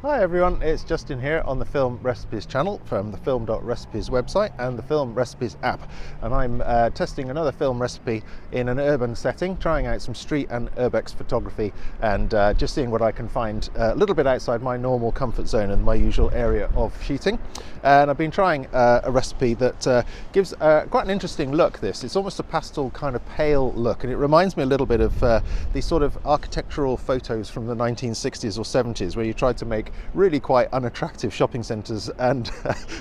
Hi everyone, it's Justin here on the Film Recipes channel from the film.recipes website and the Film Recipes app, and I'm testing another film recipe in an urban setting, trying out some street and urbex photography and just seeing what I can find a little bit outside my normal comfort zone and my usual area of shooting. And I've been trying a recipe that gives quite an interesting look. It's almost a pastel kind of pale look, and it reminds me a little bit of these sort of architectural photos from the 1960s or 70s where you tried to make really quite unattractive shopping centres and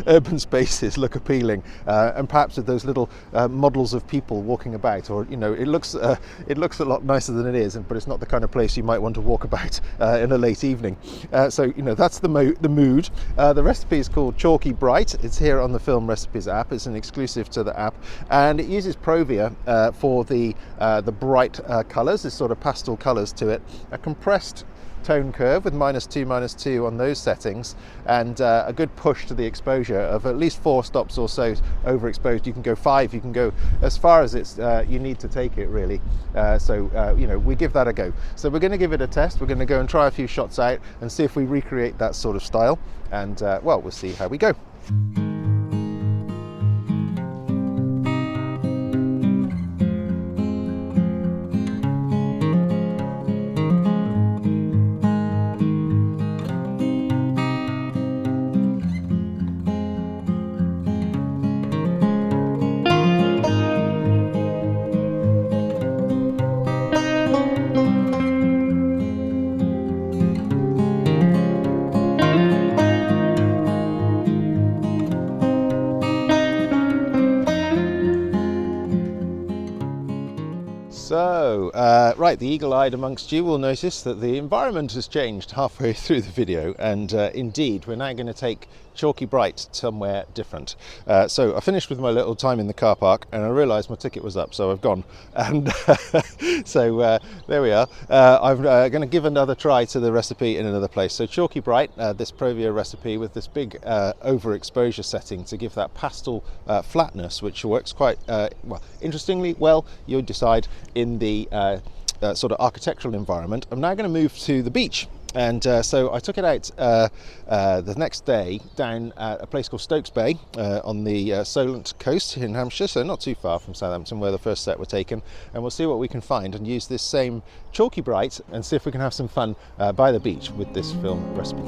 urban spaces look appealing, and perhaps with those little models of people walking about, or it looks a lot nicer than it is, but it's not the kind of place you might want to walk about in a late evening. So that's the mood. The recipe is called Chalky Bright. It's here on the Film Recipes app. It's an exclusive to the app, and it uses Provia for the bright colours, this sort of pastel colours to it, a compressed tone curve with -2 on those settings, and a good push to the exposure of at least 4 stops or so overexposed. You can go 5, you can go as far as you need to take it, really. We give that a go. So we're going to give it a test. We're going to go and try a few shots out and see if we recreate that sort of style, and we'll see how we go. So, right, the eagle-eyed amongst you will notice that the environment has changed halfway through the video, and indeed, we're now going to take Chalky Bright somewhere different. So I finished with my little time in the car park, and I realised my ticket was up, so I've gone. And so there we are. I'm going to give another try to the recipe in another place. So Chalky Bright, this Provia recipe with this big overexposure setting to give that pastel flatness, which works quite interestingly well. You decide in the sort of architectural environment. I'm now going to move to the beach. And so I took it out the next day down at a place called Stokes Bay on the Solent coast in Hampshire, so not too far from Southampton where the first set were taken, and we'll see what we can find and use this same Chalky Bright and see if we can have some fun by the beach with this film recipe.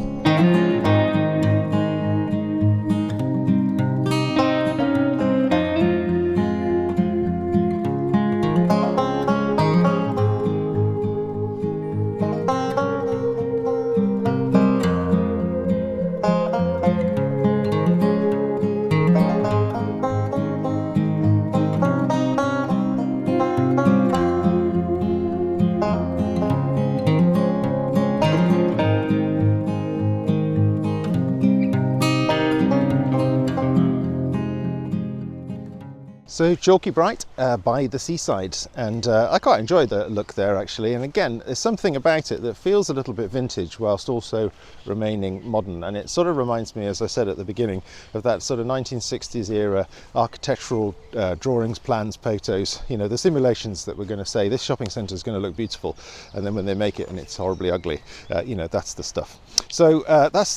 So Chalky Bright by the seaside, and I quite enjoyed the look there actually, and again there's something about it that feels a little bit vintage whilst also remaining modern, and it sort of reminds me, as I said at the beginning, of that sort of 1960s era architectural drawings, plans, photos, the simulations that we're going to say this shopping centre is going to look beautiful, and then when they make it and it's horribly ugly, that's the stuff. So that's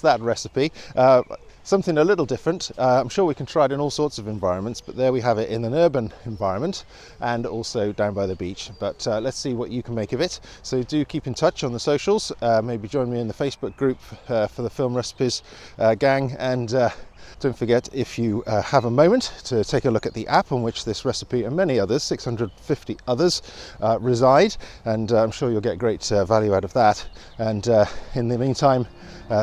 that recipe. Something a little different. I'm sure we can try it in all sorts of environments, but there we have it in an urban environment and also down by the beach. But let's see what you can make of it. So do keep in touch on the socials. Maybe join me in the Facebook group for the Film Recipes gang, and don't forget, if you have a moment, to take a look at the app on which this recipe and many others, 650 others, reside, and I'm sure you'll get great value out of that. And in the meantime,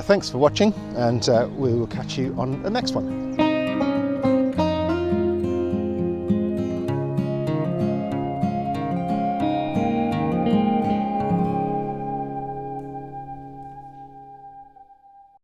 thanks for watching, and we will catch you on the next one.